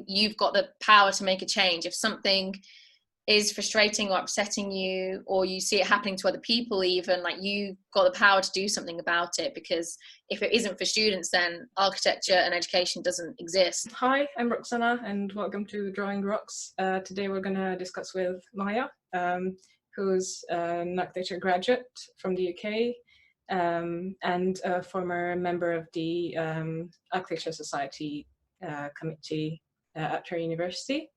you've got the power to make a change. If something is frustrating or upsetting you, or you see it happening to other people, even, like, you've got the power to do something about it, because if it isn't for students, then architecture and education doesn't exist. Hi, I'm Roxana and welcome to Drawing Rocks. Today we're going to discuss with Maia, who's an architecture graduate from the UK and a former member of the Architecture Society committee at her university.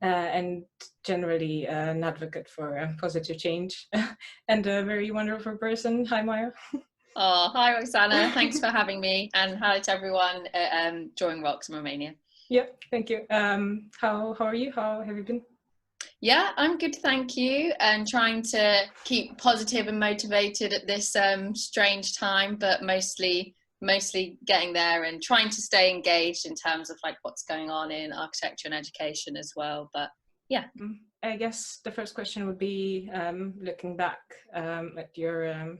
And generally an advocate for positive change and a very wonderful person. Hi, Maia. Oh, hi, Roxana. Thanks for having me. And hi to everyone at Drawing Rocks in Romania. Yeah, thank you. How are you? How have you been? Yeah, I'm good, thank you. And trying to keep positive and motivated at this strange time, but mostly getting there and trying to stay engaged in terms of like what's going on in architecture and education as well. But yeah. I guess the first question would be looking back at your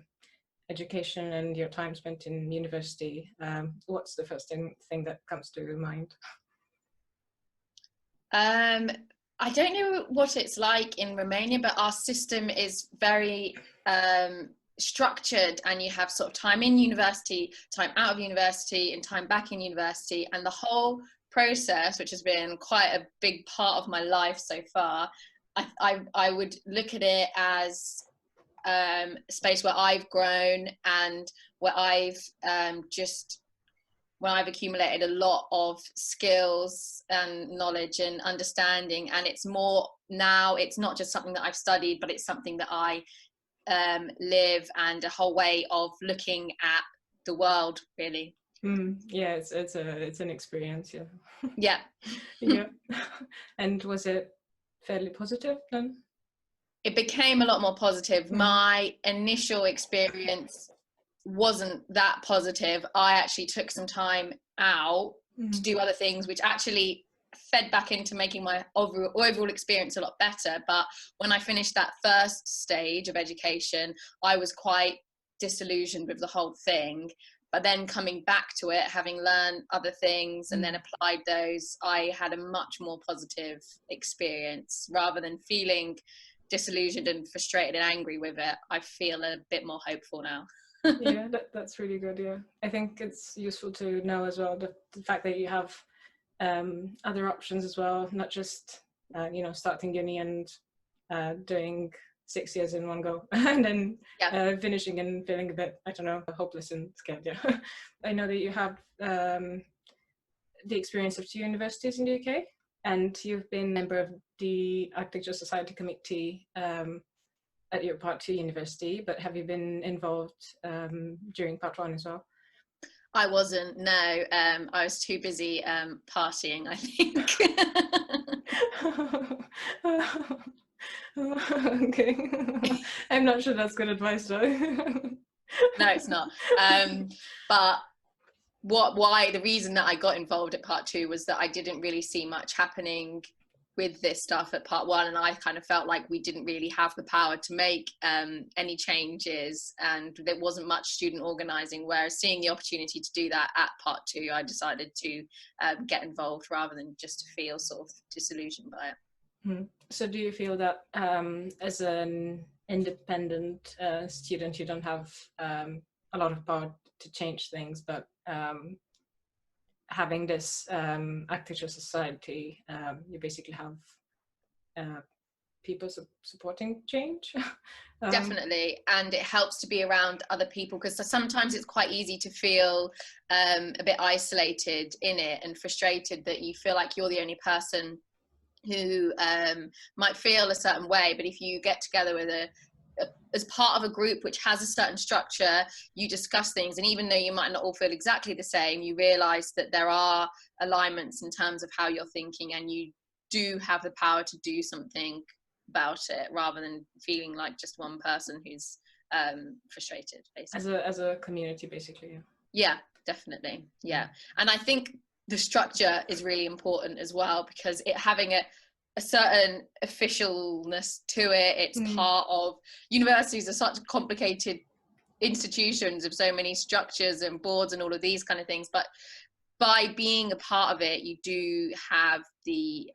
education and your time spent in university. What's the first thing that comes to mind? I don't know what it's like in Romania, but our system is very structured, and you have sort of time in university, time out of university, and time back in university, and the whole process, which has been quite a big part of my life so far, I would look at it as a space where I've grown and where I've accumulated a lot of skills and knowledge and understanding, and it's more now, it's not just something that I've studied, but it's something that I live, and a whole way of looking at the world, really. Yeah, it's an experience. Yeah. Yeah. Yeah. And was it fairly positive then? It became a lot more positive. My initial experience wasn't that positive. I actually took some time out to do other things, which actually fed back into making my overall experience a lot better. But when I finished that first stage of education, I was quite disillusioned with the whole thing. But then coming back to it, having learned other things and then applied those, I had a much more positive experience. Rather than feeling disillusioned and frustrated and angry with it, I feel a bit more hopeful now. Yeah, that's really good. Yeah, I think it's useful to know as well the fact that you have other options as well, not just starting uni and doing 6 years in one go and then finishing and feeling a bit, I don't know, hopeless and scared. Yeah. I know that you have the experience of 2 universities in the UK, and you've been a member of the Architecture Society committee at your Part 2 university, but have you been involved during Part 1 as well? I wasn't, no. I was too busy partying, I think. Okay. I'm not sure that's good advice though. No, it's not. But the reason that I got involved at Part 2 was that I didn't really see much happening with this stuff at Part 1, and I kind of felt like we didn't really have the power to make any changes, and there wasn't much student organising, whereas seeing the opportunity to do that at Part 2, I decided to get involved rather than just to feel sort of disillusioned by it. So do you feel that as an independent student you don't have a lot of power to change things, but having this architecture society, you basically have people supporting change? Definitely, and it helps to be around other people, because sometimes it's quite easy to feel a bit isolated in it and frustrated that you feel like you're the only person who might feel a certain way. But if you get together with as part of a group which has a certain structure, you discuss things, and even though you might not all feel exactly the same, you realize that there are alignments in terms of how you're thinking, and you do have the power to do something about it, rather than feeling like just one person who's frustrated, basically. As a community, basically. Yeah, definitely. Yeah. And I think the structure is really important as well, because it having a certain officialness to it. It's part of, universities are such complicated institutions of so many structures and boards and all of these kind of things, but by being a part of it, you do have the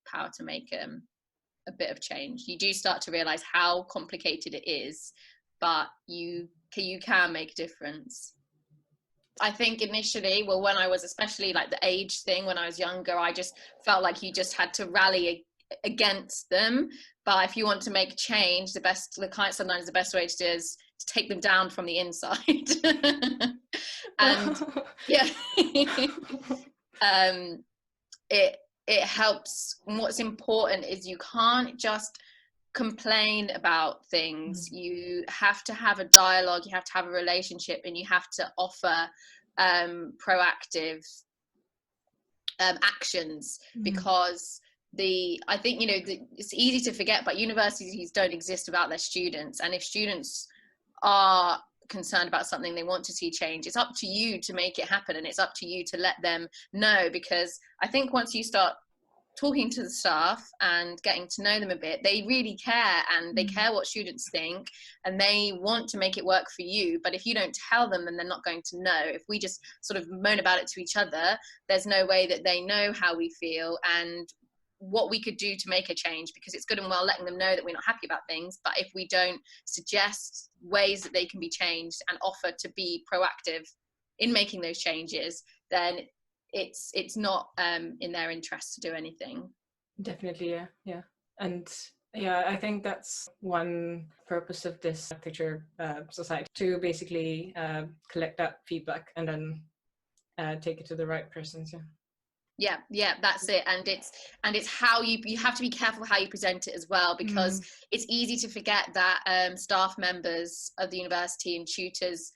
power to make a bit of change. You do start to realize how complicated it is, but you can make a difference. I think initially, well, when I was, especially like the age thing, when I was younger, I just felt like you just had to rally against them. But if you want to make change, sometimes the best way to do is to take them down from the inside. And yeah, it helps. And what's important is you can't just complain about things. You have to have a dialogue, you have to have a relationship, and you have to offer proactive actions, because I think, you know, it's easy to forget, but universities don't exist without their students. And if students are concerned about something, they want to see change, it's up to you to make it happen, and it's up to you to let them know. Because I think once you start talking to the staff and getting to know them a bit, they really care, and they care what students think, and they want to make it work for you. But if you don't tell them, then they're not going to know. If we just sort of moan about it to each other, there's no way that they know how we feel and what we could do to make a change. Because it's good and well letting them know that we're not happy about things, but if we don't suggest ways that they can be changed and offer to be proactive in making those changes, then it's not in their interest to do anything. Definitely, yeah. And yeah, I think that's one purpose of this architecture society, to basically collect that feedback and then take it to the right persons. Yeah, that's it. And it's how you have to be careful how you present it as well, because it's easy to forget that staff members of the university and tutors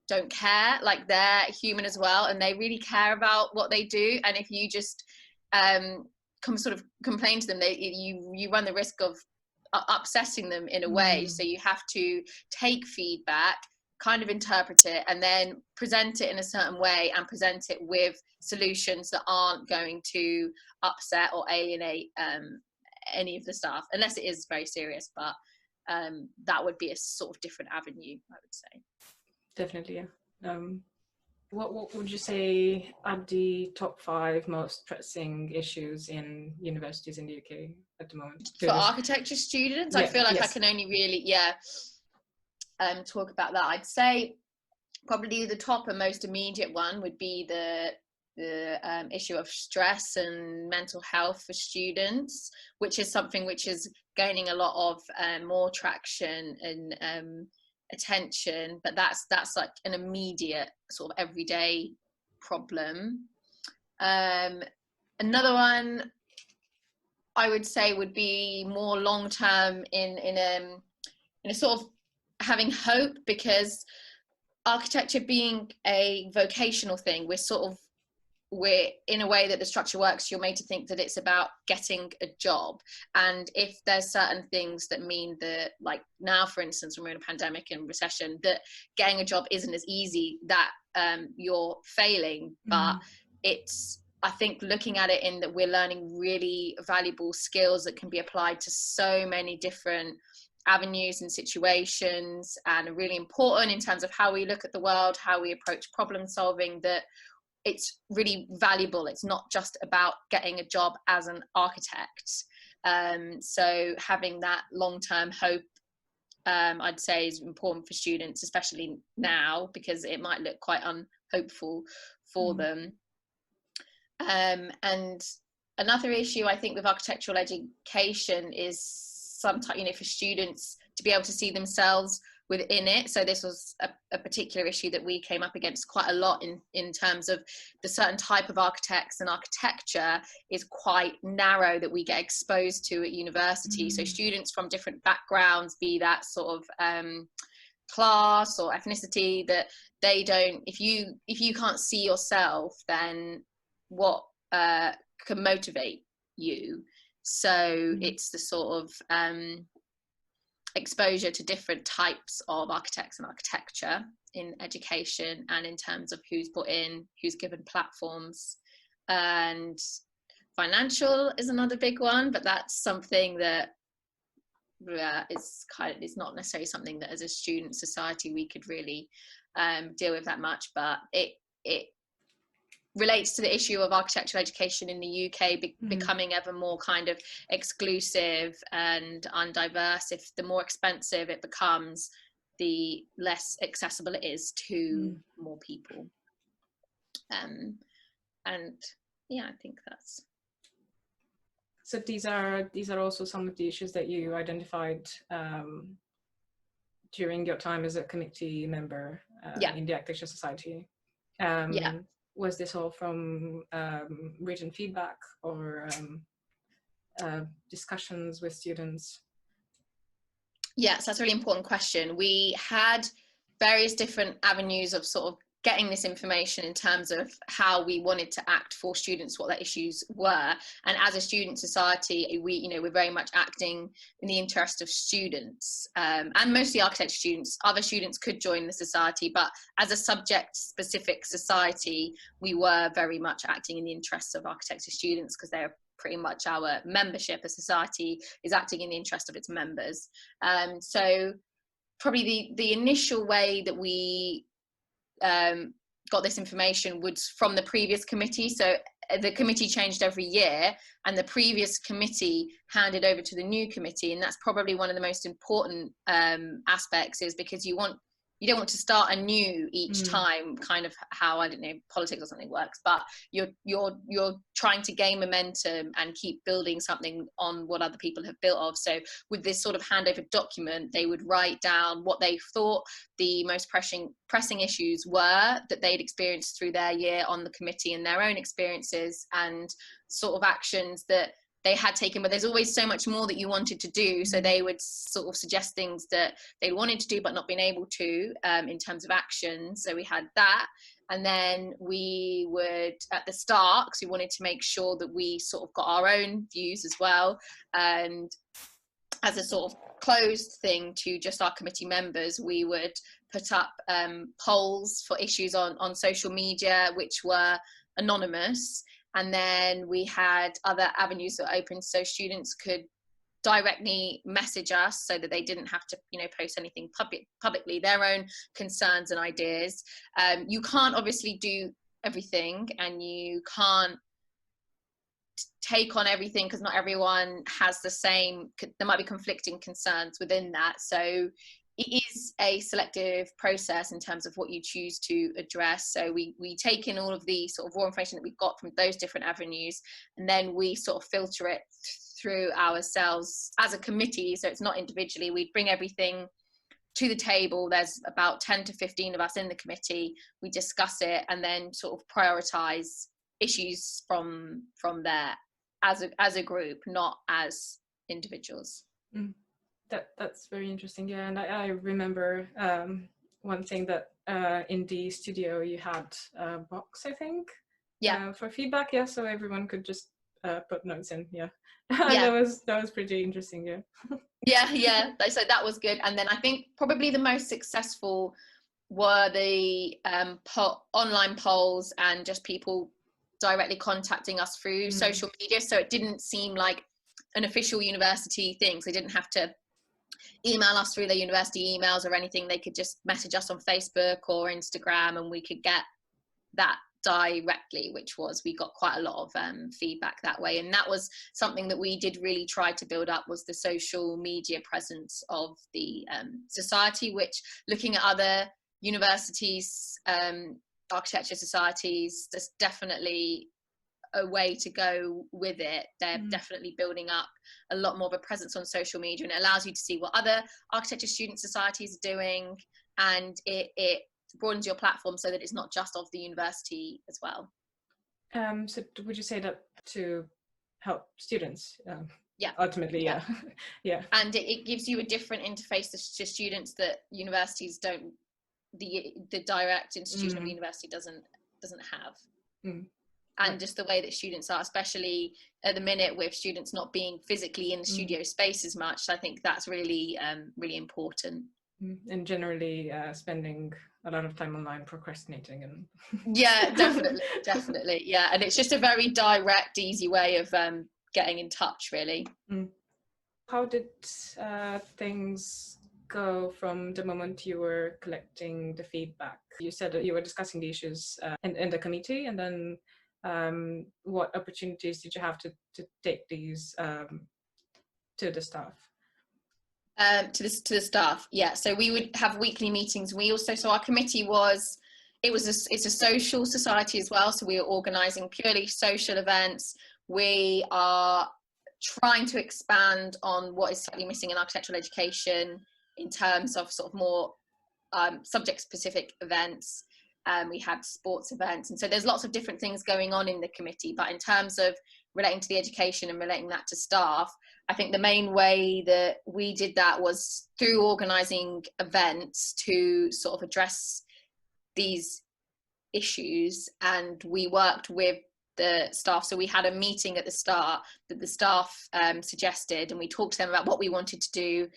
don't care. Like, they're human as well, and they really care about what they do. And if you just complain to them, you run the risk of upsetting them in a way. So you have to take feedback, kind of interpret it, and then present it in a certain way, and present it with solutions that aren't going to upset or alienate any of the staff, unless it is very serious. But that would be a sort of different avenue, I would say. Definitely, yeah. What would you say are the top 5 most pressing issues in universities in the UK at the moment? For architecture students, I feel like I can only really, talk about that. I'd say probably the top and most immediate one would be the issue of stress and mental health for students, which is something which is gaining a lot of more traction and attention, but that's like an immediate sort of everyday problem. Another one I would say would be more long term in a sort of having hope, because architecture being a vocational thing, we're in a way that the structure works, you're made to think that it's about getting a job. And if there's certain things that mean that, like now, for instance, when we're in a pandemic and recession, that getting a job isn't as easy, that you're failing. But it's, I think, looking at it in that we're learning really valuable skills that can be applied to so many different avenues and situations, and are really important in terms of how we look at the world, how we approach problem solving, that it's really valuable. It's not just about getting a job as an architect. So having that long-term hope, I'd say, is important for students, especially now, because it might look quite unhopeful for them. And another issue I think with architectural education is sometimes, for students to be able to see themselves within it. So this was a particular issue that we came up against quite a lot in terms of the certain type of architects, and architecture is quite narrow that we get exposed to at university. So students from different backgrounds, be that sort of class or ethnicity, that they don't, if you can't see yourself, then what can motivate you? So it's the sort of exposure to different types of architects and architecture in education, and in terms of who's put in, who's given platforms. And financial is another big one, but that's something that it's not necessarily something that as a student society we could really deal with that much. But relates to the issue of architectural education in the UK becoming ever more kind of exclusive and undiverse. If the more expensive it becomes, the less accessible it is to more people. And yeah, I think that's. So these are also some of the issues that you identified during your time as a committee member in the Architecture Society. Was this all from written feedback or discussions with students? Yes, that's a really important question. We had various different avenues of sort of getting this information in terms of how we wanted to act for students, what their issues were. And as a student society, we're very much acting in the interest of students, and mostly architecture students. Other students could join the society, but as a subject-specific society, we were very much acting in the interests of architecture students, because they're pretty much our membership. A society is acting in the interest of its members. So probably the initial way that we got this information was from the previous committee. So the committee changed every year, and the previous committee handed over to the new committee, and that's probably one of the most important aspects, is because you don't want to start anew each time, kind of how, I don't know, politics or something works, but you're trying to gain momentum and keep building something on what other people have built of. So with this sort of handover document, they would write down what they thought the most pressing issues were that they'd experienced through their year on the committee, and their own experiences and sort of actions that they had taken, but there's always so much more that you wanted to do. So they would sort of suggest things that they wanted to do but not been able to in terms of action. So we had that. And then we would, at the start, because we wanted to make sure that we sort of got our own views as well, and as a sort of closed thing to just our committee members, we would put up polls for issues on social media, which were anonymous. And then we had other avenues that were open, so students could directly message us, so that they didn't have to, post anything publicly, their own concerns and ideas. You can't obviously do everything, and you can't take on everything, because not everyone has the same, there might be conflicting concerns within that. So it is a selective process in terms of what you choose to address. So we take in all of the sort of raw information that we've got from those different avenues, and then we sort of filter it through ourselves as a committee. So it's not individually. We bring everything to the table. There's about 10 to 15 of us in the committee. We discuss it and then sort of prioritize issues from there as a group, not as individuals. That's very interesting. Yeah, and I remember one thing that in the studio you had a box, I think, for feedback. Yeah, so everyone could just put notes in. Yeah, that was pretty interesting. Yeah. So that was good. And then I think probably the most successful were the online polls and just people directly contacting us through social media. So it didn't seem like an official university thing. So they didn't have to email us through their university emails or anything. They could just message us on Facebook or Instagram, and we could get that directly, we got quite a lot of feedback that way. And that was something that we did really try to build up, was the social media presence of the society, which, looking at other universities, architecture societies, there's definitely a way to go with it. They're definitely building up a lot more of a presence on social media, and it allows you to see what other architecture student societies are doing, and it broadens your platform so that it's not just of the university as well. So would you say that to help students? Yeah, ultimately, yeah. And it gives you a different interface to students that universities don't, the direct institution of the university doesn't have. And just the way that students are, especially at the minute with students not being physically in the studio space as much, I think that's really, really important. And generally spending a lot of time online procrastinating. And yeah, definitely. Yeah, and it's just a very direct, easy way of getting in touch, really. How did things go from the moment you were collecting the feedback? You said that you were discussing the issues in the committee, and then what opportunities did you have to take these to the staff? To the staff, yeah. So we would have weekly meetings. We also, so our committee was, it's a social society as well. So we are organising purely social events. We are trying to expand on what is slightly missing in architectural education in terms of sort of more subject-specific events. We had sports events, and so there's lots of different things going on in the committee. But in terms of relating to the education and relating that to staff, I think the main way that we did that was through organising events to sort of address these issues, and we worked with the staff. So we had a meeting at the start that the staff suggested, and we talked to them about what we wanted to do.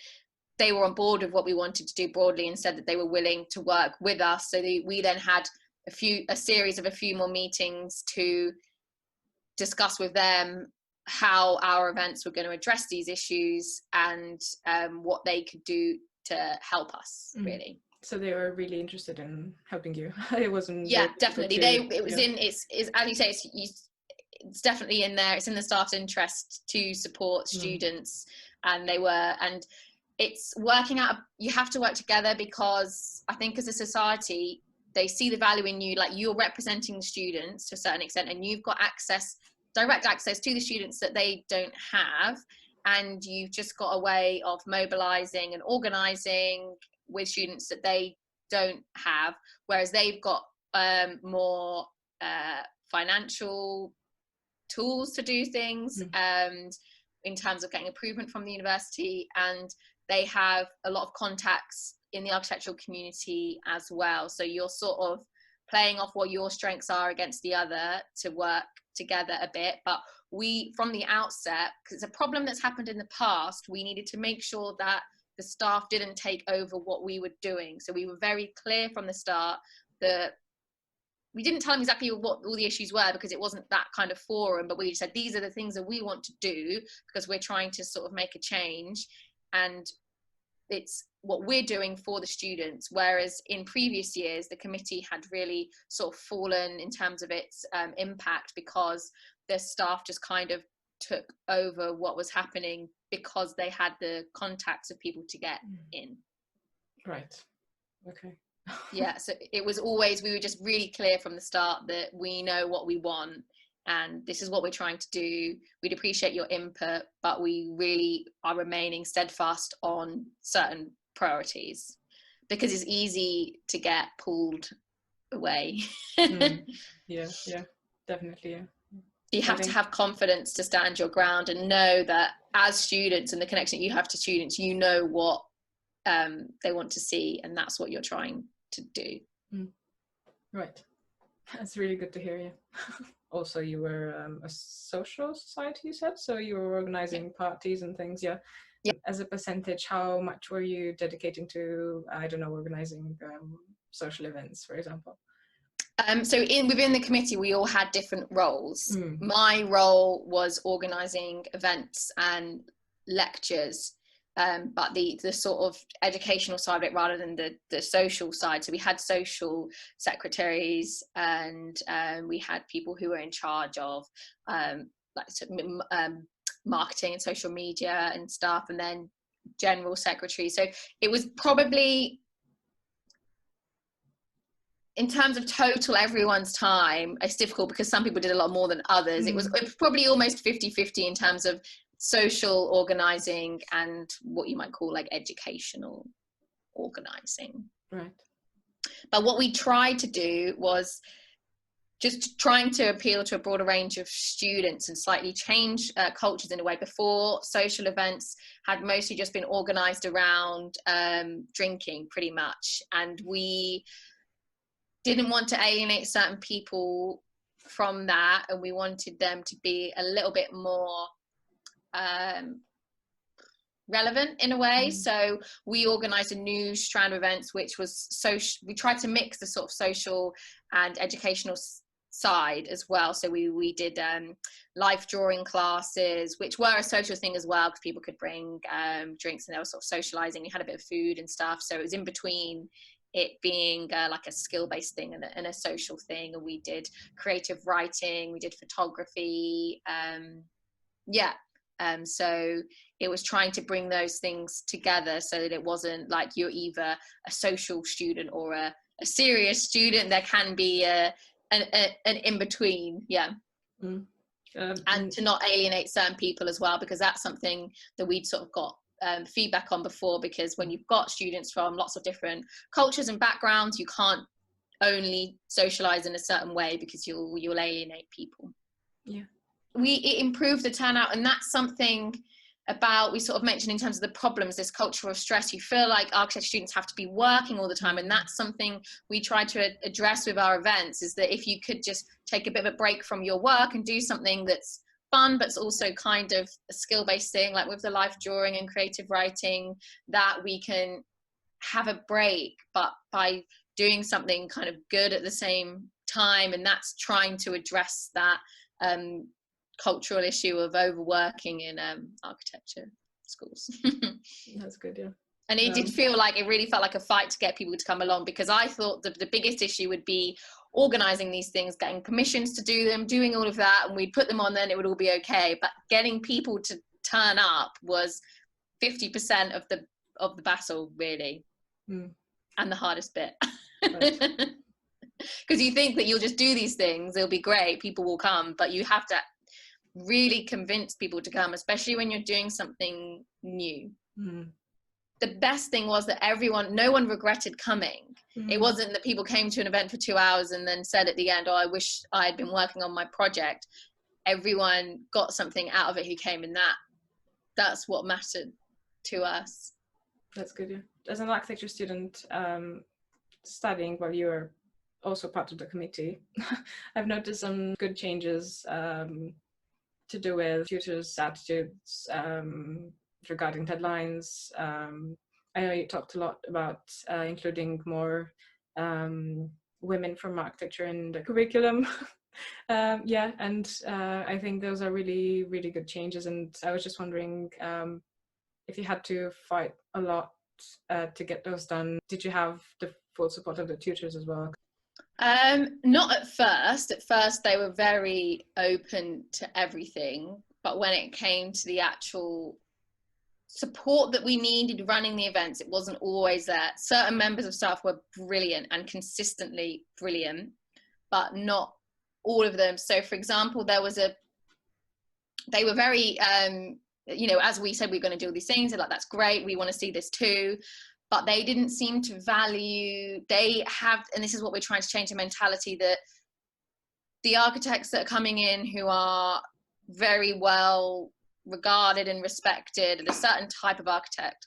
They were on board with what we wanted to do broadly and said that they were willing to work with us. So we then had a series of a few more meetings to discuss with them how our events were going to address these issues and what they could do to help us, really. So they were really interested in helping you. It wasn't. Yeah, definitely. It's as you say, it's definitely in there. It's in the staff's interest to support students, and it's working out. You have to work together, because I think as a society, they see the value in you. Like, you're representing the students to a certain extent, and you've got direct access to the students that they don't have, and you've just got a way of mobilizing and organizing with students that they don't have, whereas they've got more financial tools to do things in terms of getting improvement from the university, and they have a lot of contacts in the architectural community as well. So you're sort of playing off what your strengths are against the other to work together a bit. But we, from the outset, because it's a problem that's happened in the past, we needed to make sure that the staff didn't take over what we were doing. So we were very clear from the start that we didn't tell them exactly what all the issues were, because it wasn't that kind of forum, but we said, these are the things that we want to do because we're trying to sort of make a change, and it's what we're doing for the students. Whereas in previous years, the committee had really sort of fallen in terms of its impact, because the staff just kind of took over what was happening because they had the contacts of people to get in. Right. Okay. Yeah, so it was always, we were just really clear from the start that we know what we want and this is what we're trying to do. We'd appreciate your input, but we really are remaining steadfast on certain priorities, because it's easy to get pulled away. Yeah, definitely. Yeah. You have to have confidence to stand your ground and know that as students, and the connection that you have to students, you know what they want to see, and that's what you're trying to do. Right. That's really good to hear you. Also, you were a social society, you said, so you were organizing parties and things. Yeah. As a percentage, how much were you dedicating to, I don't know, organizing social events, for example? So within the committee, we all had different roles. My role was organising events and lectures, but the sort of educational side of it rather than the social side. So we had social secretaries, and we had people who were in charge of marketing and social media and stuff, and then general secretary. So it was probably, in terms of total everyone's time, it's difficult because some people did a lot more than others. It was probably almost 50-50 in terms of social organising and what you might call like educational organising. Right. But what we tried to do was just trying to appeal to a broader range of students and slightly change cultures in a way. Before, social events had mostly just been organised around drinking pretty much, and we didn't want to alienate certain people from that, and we wanted them to be a little bit more relevant in a way. So we organised a new strand of events which was we tried to mix the sort of social and educational side as well. So we did life drawing classes, which were a social thing as well, because people could bring drinks and they were sort of socializing. You had a bit of food and stuff, so it was in between it being like a skill-based thing and a social thing. And we did creative writing, we did photography, so it was trying to bring those things together so that it wasn't like you're either a social student or a serious student. There can be an in-between. And to not alienate certain people as well, because that's something that we'd sort of got feedback on before, because when you've got students from lots of different cultures and backgrounds, you can't only socialize in a certain way, because you'll alienate people. It improved the turnout, and that's something about, we sort of mentioned in terms of the problems, this culture of stress. You feel like architecture students have to be working all the time, and that's something we try to address with our events, is that if you could just take a bit of a break from your work and do something that's fun but it's also kind of a skill-based thing, like with the life drawing and creative writing, that we can have a break but by doing something kind of good at the same time. And that's trying to address that cultural issue of overworking in architecture schools. That's good. And it did feel like, it really felt like a fight to get people to come along, because I thought the biggest issue would be organizing these things, getting permissions to do them, doing all of that, and we'd put them on, then it would all be okay. But getting people to turn up was 50% of the battle, really. And the hardest bit. Because you think that you'll just do these things, it'll be great, people will come, but you have to really convince people to come, especially when you're doing something new. The best thing was that no one regretted coming. It wasn't that people came to an event for 2 hours and then said at the end, oh, I wish I had been working on my project. Everyone got something out of it who came, and that's what mattered to us. That's good. As an architecture student studying while you were also part of the committee, I've noticed some good changes to do with tutors' attitudes regarding deadlines. I know you talked a lot about including more women from architecture in the curriculum. And I think those are really, really good changes. And I was just wondering if you had to fight a lot to get those done, did you have the full support of the tutors as well? Not at first. At first, they were very open to everything. But when it came to the actual support that we needed running the events, it wasn't always there. Certain members of staff were brilliant and consistently brilliant, but not all of them. So, for example, they were very, as we said, we're going to do all these things. They're like, that's great. We want to see this too. But they didn't seem to value, and this is what we're trying to change the mentality, that the architects that are coming in who are very well regarded and respected, a certain type of architect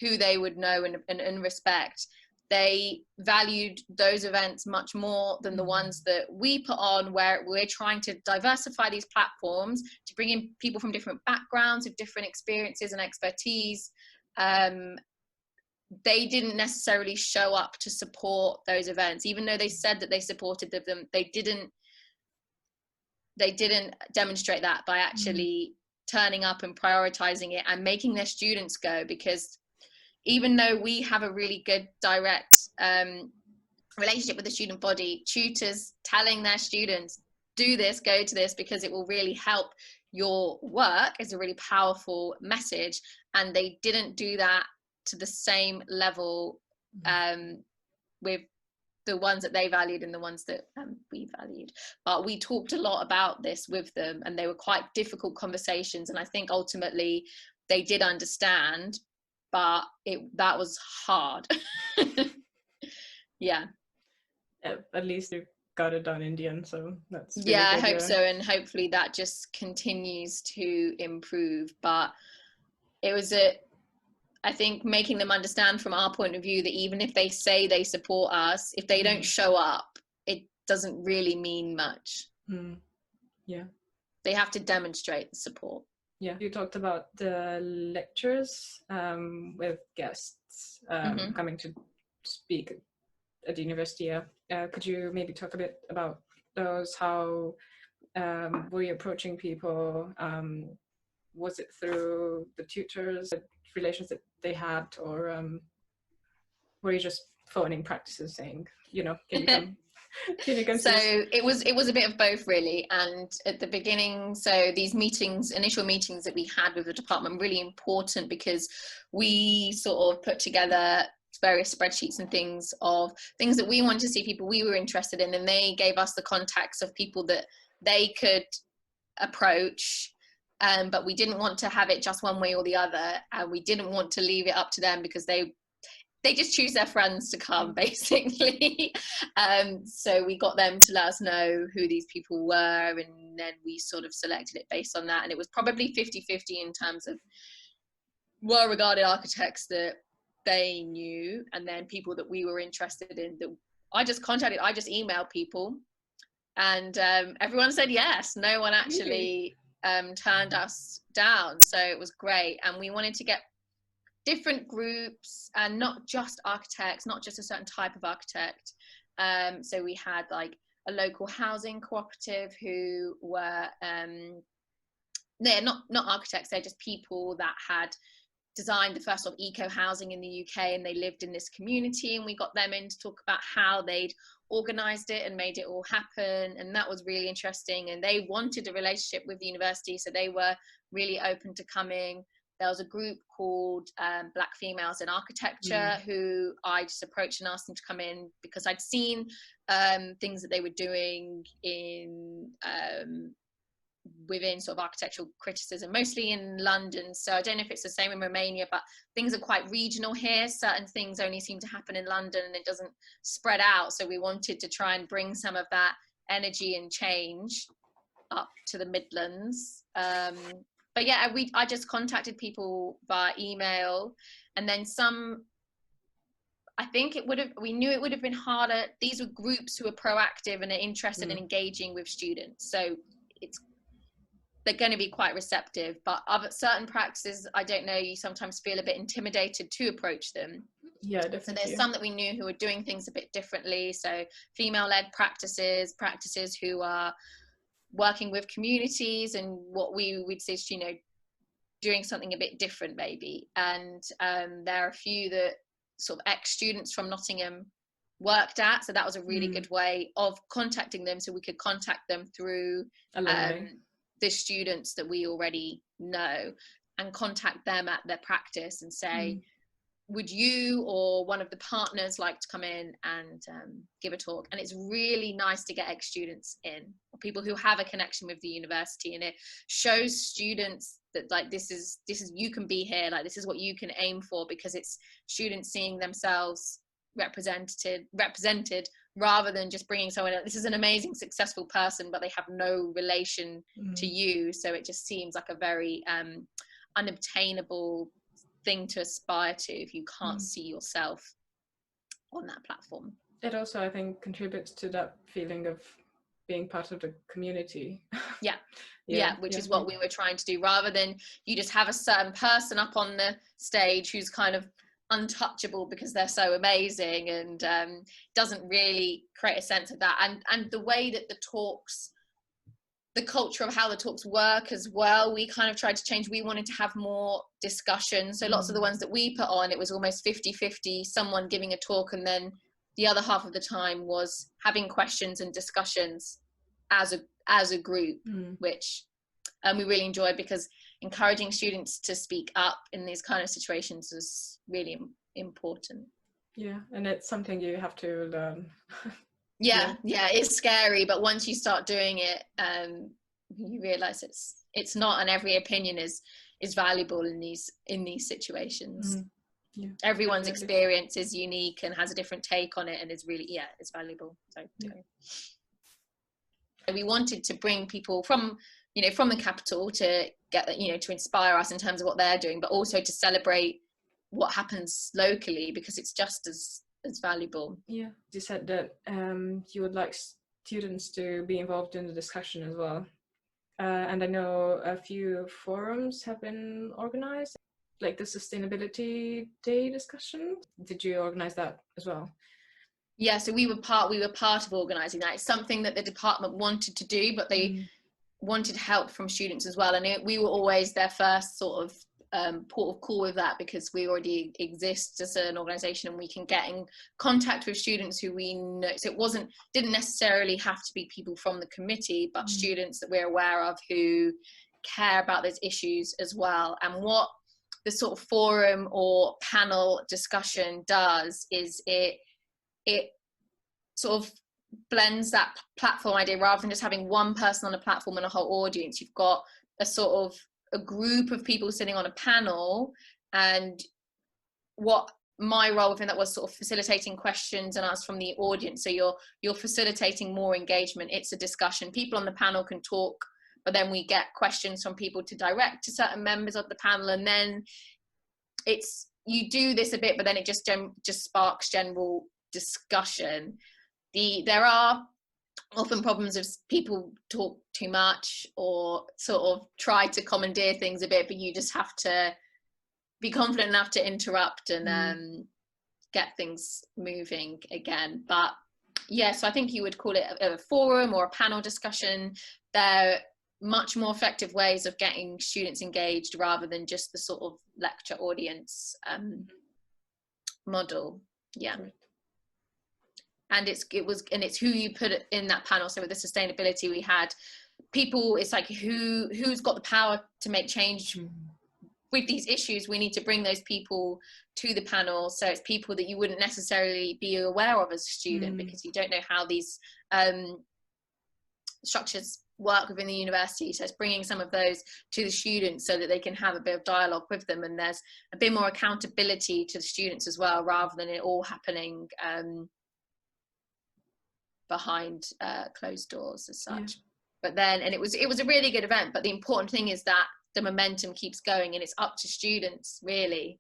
who they would know and respect, they valued those events much more than the ones that we put on, where we're trying to diversify these platforms to bring in people from different backgrounds with different experiences and expertise. They didn't necessarily show up to support those events, even though they said that they supported them. They didn't demonstrate that by actually turning up and prioritizing it and making their students go. Because even though we have a really good direct relationship with the student body, tutors telling their students, do this, go to this, because it will really help your work, is a really powerful message. And they didn't do that to the same level with the ones that they valued and the ones that we valued. But we talked a lot about this with them, and they were quite difficult conversations. And I think ultimately they did understand, but that was hard. Yeah. At least you got it done in the end, so that's really good, I hope yeah. So, and hopefully that just continues to improve. But it was I think making them understand from our point of view that even if they say they support us, if they don't show up, it doesn't really mean much. Yeah. They have to demonstrate the support. Yeah. You talked about the lectures with guests coming to speak at the university. Could you maybe talk a bit about those? How were you approaching people? Was it through the tutors, the relations that they had, or were you just phoning practices saying, can you come? Can you come? So it was a bit of both, really. And at the beginning, so these meetings, initial meetings that we had with the department, really important, because we sort of put together various spreadsheets and things of things that we wanted to see, people we were interested in, and they gave us the contacts of people that they could approach. But we didn't want to have it just one way or the other, and we didn't want to leave it up to them, because they just choose their friends to come, basically. So we got them to let us know who these people were, and then we sort of selected it based on that. And it was probably 50-50 in terms of well-regarded architects that they knew, and then people that we were interested in. That I just emailed people, and everyone said yes. No one actually turned us down. So it was great. And we wanted to get different groups, and not just architects, not just a certain type of architect. So we had like a local housing cooperative who were they're not architects, they're just people that had designed the first sort of eco housing in the UK, and they lived in this community, and we got them in to talk about how they'd organized it and made it all happen. And that was really interesting, and they wanted a relationship with the university, so they were really open to coming. There was a group called Black Females in Architecture who I just approached and asked them to come in, because I'd seen things that they were doing in within sort of architectural criticism, mostly in London. So I don't know if it's the same in Romania, but things are quite regional here. Certain things only seem to happen in London, and it doesn't spread out. So we wanted to try and bring some of that energy and change up to the Midlands. But yeah, I just contacted people via email, and then I think we knew it would have been harder. These were groups who are proactive and are interested in engaging with students. So they're going to be quite receptive. But other certain practices, I don't know, you sometimes feel a bit intimidated to approach them. Yeah, definitely. So there's some that we knew who were doing things a bit differently. So female-led practices who are working with communities, and what we would say is, doing something a bit different maybe. And there are a few that sort of ex-students from Nottingham worked at, so that was a really good way of contacting them, so we could contact them through the students that we already know, and contact them at their practice and say, would you or one of the partners like to come in and give a talk? And it's really nice to get ex-students in, or people who have a connection with the university, and it shows students that like this is you can be here, like this is what you can aim for, because it's students seeing themselves represented rather than just bringing someone else. This is an amazing successful person, but they have no relation to you, so it just seems like a very unobtainable thing to aspire to if you can't see yourself on that platform. It also, I think, contributes to that feeling of being part of the community. Which is what we were trying to do, rather than you just have a certain person up on the stage who's kind of untouchable because they're so amazing, and doesn't really create a sense of that. And the way that the culture of how the talks work as well, we kind of tried to change. We wanted to have more discussion. So lots of the ones that we put on, it was almost 50-50, someone giving a talk, and then the other half of the time was having questions and discussions as a group, which we really enjoyed, because encouraging students to speak up in these kind of situations is really important. Yeah, and it's something you have to learn. Yeah, it's scary, but once you start doing it, you realize it's not, and every opinion is valuable in these situations. Everyone's experience is unique and has a different take on it, and is really it's valuable. So we wanted to bring people from the capital to get to inspire us in terms of what they're doing, but also to celebrate what happens locally, because it's just as valuable. Yeah, you said that you would like students to be involved in the discussion as well, and I know a few forums have been organized, like the Sustainability Day discussion. Did you organize that as well? Yeah, so we were part of organising that. It's something that the department wanted to do, but they wanted help from students as well. And we were always their first sort of port of call with that, because we already exist as an organisation and we can get in contact with students who we know. So it didn't necessarily have to be people from the committee, but students that we're aware of who care about those issues as well. And what the sort of forum or panel discussion does is it sort of blends that platform idea. Rather than just having one person on a platform and a whole audience, you've got a sort of a group of people sitting on a panel. And what my role within that was sort of facilitating questions and answers from the audience. So you're facilitating more engagement. It's a discussion. People on the panel can talk, but then we get questions from people to direct to certain members of the panel. And then you do this a bit, but then it just sparks general discussion. There are often problems if people talk too much or sort of try to commandeer things a bit, but you just have to be confident enough to interrupt and get things moving again. But yeah, so I think you would call it a forum or a panel discussion. They're much more effective ways of getting students engaged rather than just the sort of lecture audience model. Yeah. And it's who you put in that panel. So with the sustainability, we had people, it's like who's got the power to make change with these issues. We need to bring those people to the panel. So it's people that you wouldn't necessarily be aware of as a student, because you don't know how these structures work within the university. So it's bringing some of those to the students so that they can have a bit of dialogue with them, and there's a bit more accountability to the students as well, rather than it all happening behind closed doors as such. But then, and it was a really good event, but the important thing is that the momentum keeps going, and it's up to students really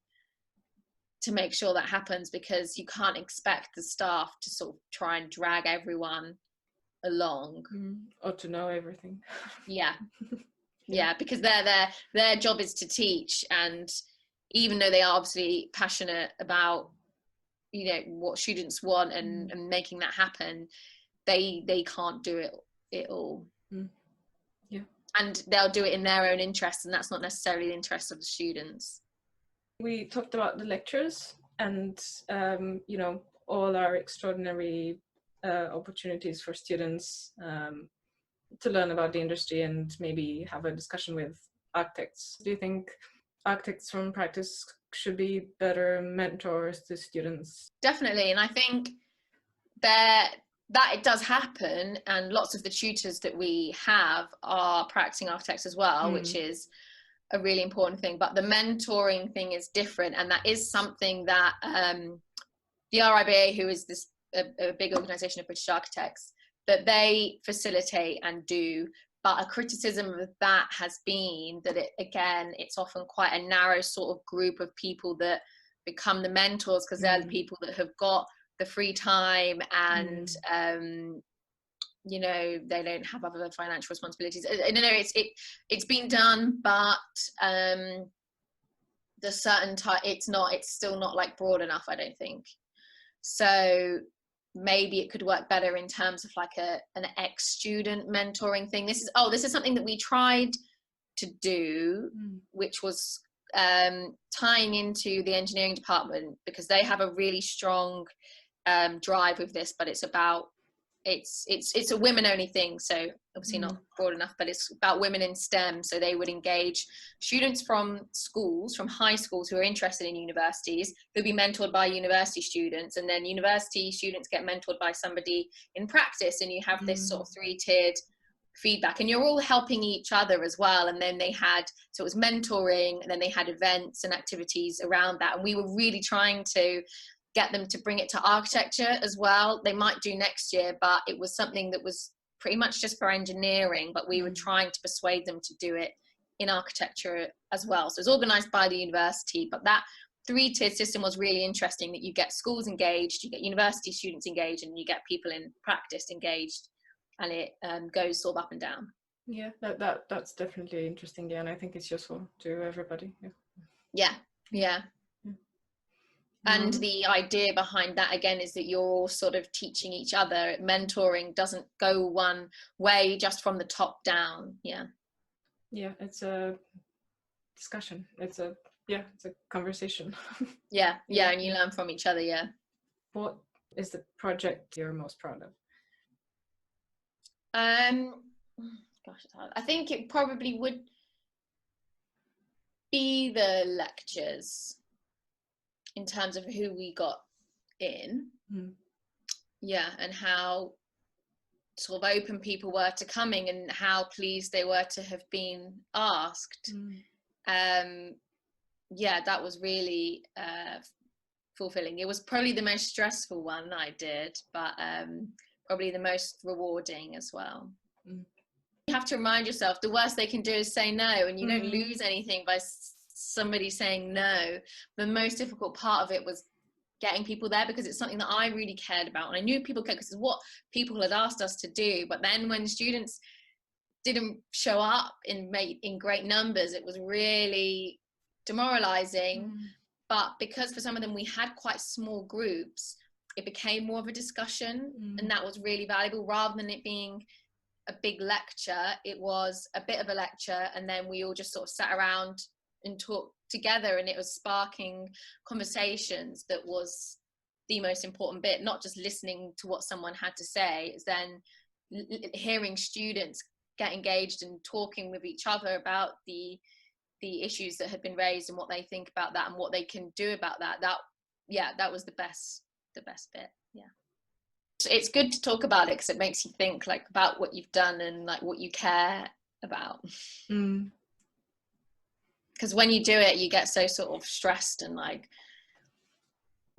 to make sure that happens, because you can't expect the staff to sort of try and drag everyone along or to know everything. Yeah, because their job is to teach, and even though they are obviously passionate about, you know, what students want and making that happen, they can't do it all. And they'll do it in their own interest, and that's not necessarily the interest of the students. We talked about the lectures and you know, all our extraordinary opportunities for students to learn about the industry and maybe have a discussion with architects. Do you think architects from practice should be better mentors to students? Definitely, and I think that it does happen, and lots of the tutors that we have are practicing architects as well, which is a really important thing. But the mentoring thing is different, and that is something that the RIBA, who is a big organisation of British architects, that they facilitate and do. But a criticism of that has been that it's often quite a narrow sort of group of people that become the mentors, because they're the people that have got the free time and you know, they don't have other financial responsibilities. I don't know, it's been done, but the certain type, it's still not like broad enough, I don't think. So maybe it could work better in terms of like an ex-student mentoring thing. This is something that we tried to do, which was tying into the engineering department, because they have a really strong drive with this, but it's a women only thing, so obviously not broad enough, but it's about women in STEM. So they would engage students from high schools who are interested in universities, who'll be mentored by university students, and then university students get mentored by somebody in practice, and you have this sort of 3-tiered feedback, and you're all helping each other as well. And then so it was mentoring, and then they had events and activities around that, and we were really trying to get them to bring it to architecture as well. They might do next year, but it was something that was pretty much just for engineering, but we were trying to persuade them to do it in architecture as well. So it was organised by the university, but that 3-tiered system was really interesting, that you get schools engaged, you get university students engaged, and you get people in practice engaged, and it goes sort of up and down. Yeah, that's definitely interesting, yeah, and I think it's useful to everybody. Yeah. And the idea behind that again is that you're all sort of teaching each other. Mentoring doesn't go one way, just from the top down. Yeah, it's a discussion. It's a conversation. yeah, and you learn from each other. Yeah. What is the project you're most proud of? Gosh, it's hard. I think it probably would be the lectures, in terms of who we got in. Yeah, and how sort of open people were to coming, and how pleased they were to have been asked. Yeah, that was really fulfilling. It was probably the most stressful one I did, but probably the most rewarding as well. You have to remind yourself the worst they can do is say no, and you don't lose anything by somebody saying no. The most difficult part of it was getting people there, because it's something that I really cared about, and I knew people cared because it's what people had asked us to do. But then when students didn't show up in great numbers, it was really demoralizing. But because for some of them we had quite small groups, it became more of a discussion, and that was really valuable. Rather than it being a big lecture, it was a bit of a lecture, and then we all just sort of sat around and talked together, and it was sparking conversations. That was the most important bit, not just listening to what someone had to say. It's then hearing students get engaged and talking with each other about the issues that had been raised and what they think about that and what they can do about that. That was the best bit. Yeah, it's good to talk about it because it makes you think like about what you've done and like what you care about. Because when you do it, you get so sort of stressed and like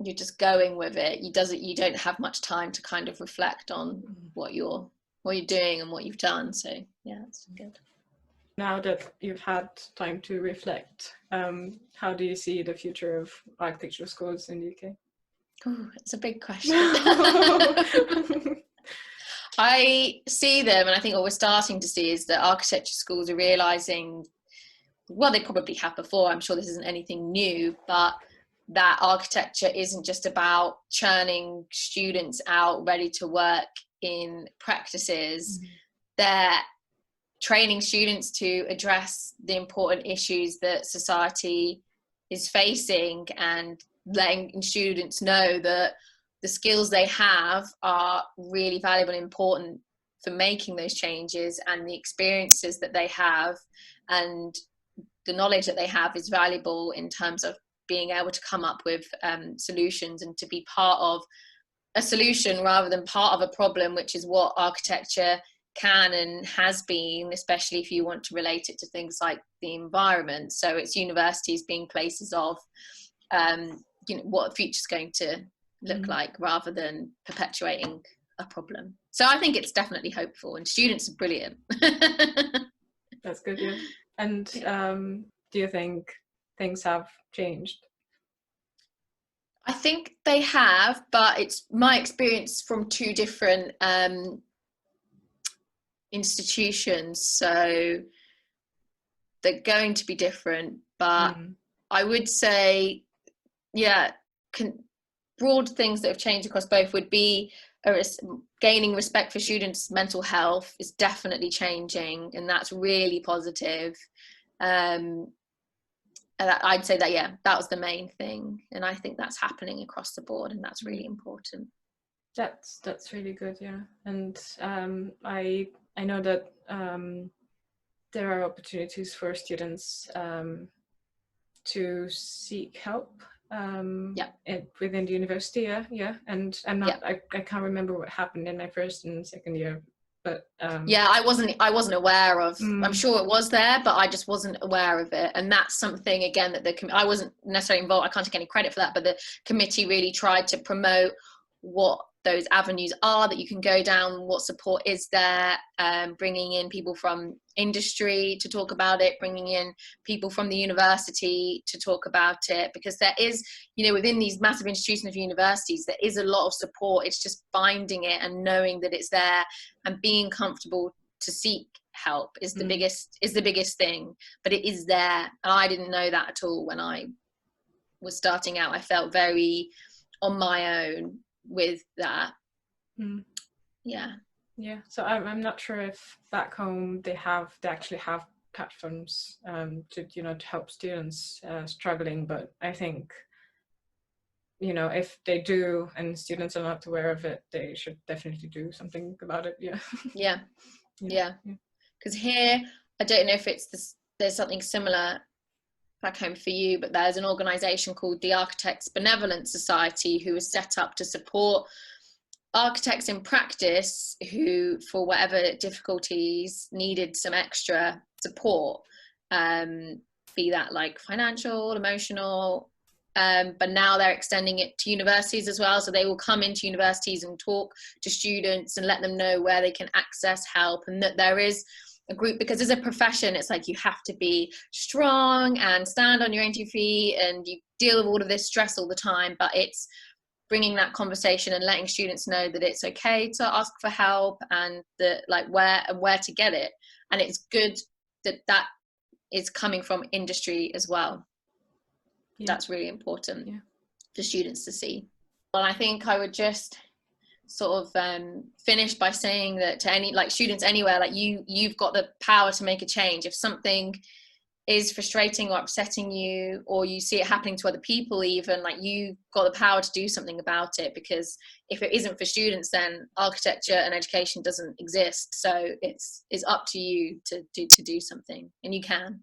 you're just going with it. You don't have much time to kind of reflect on what you're doing and what you've done. So yeah, it's good. Now that you've had time to reflect, how do you see the future of architectural schools in the UK? Oh, it's a big question. I see them, and I think what we're starting to see is that architecture schools are realising, well, they probably have before, I'm sure this isn't anything new, but that architecture isn't just about churning students out ready to work in practices. They're training students to address the important issues that society is facing, and letting students know that the skills they have are really valuable and important for making those changes, and the experiences that they have and the knowledge that they have is valuable in terms of being able to come up with solutions and to be part of a solution rather than part of a problem, which is what architecture can and has been, especially if you want to relate it to things like the environment. So it's universities being places of what the future's going to look like, rather than perpetuating a problem. So I think it's definitely hopeful, and students are brilliant. That's good. Yeah. And do you think things have changed? I think they have, but it's my experience from two different institutions, so they're going to be different. But I would say, broad things that have changed across both would be gaining respect for students' mental health is definitely changing, and that's really positive. And I'd say that that was the main thing, and I think that's happening across the board, and that's really important. That's really good. Yeah. And I know that there are opportunities for students to seek help within the university. And I can't remember what happened in my first and second year, but I wasn't aware of. I'm sure it was there, but I just wasn't aware of it. And that's something again that I wasn't necessarily involved. I can't take any credit for that, but the committee really tried to promote what those avenues are that you can go down, what support is there, bringing in people from industry to talk about it, bringing in people from the university to talk about it, because there is, within these massive institutions of universities, there is a lot of support. It's just finding it and knowing that it's there and being comfortable to seek help is the biggest thing, but it is there. And I didn't know that at all when I was starting out, I felt very on my own with that. Yeah. So I'm not sure if back home they actually have platforms to, you know, to help students struggling, but I think, you know, if they do and students are not aware of it, they should definitely do something about it. Yeah. Because here, I don't know if there's something similar back home for you, but there's an organization called the Architects Benevolent Society who was set up to support architects in practice who, for whatever difficulties, needed some extra support, be that like financial, emotional, but now they're extending it to universities as well. So they will come into universities and talk to students and let them know where they can access help, and that there is a group, because as a profession, it's like you have to be strong and stand on your own 2 feet and you deal with all of this stress all the time, but it's bringing that conversation and letting students know that it's okay to ask for help, and that like where to get it. And it's good that is coming from industry as well. That's really important for students to see. Well, I think I would just sort of finish by saying that to any like students anywhere, like you've got the power to make a change. If something is frustrating or upsetting you, or you see it happening to other people, even, like, you've got the power to do something about it, because if it isn't for students, then architecture and education doesn't exist. So it's up to you to do something, and you can.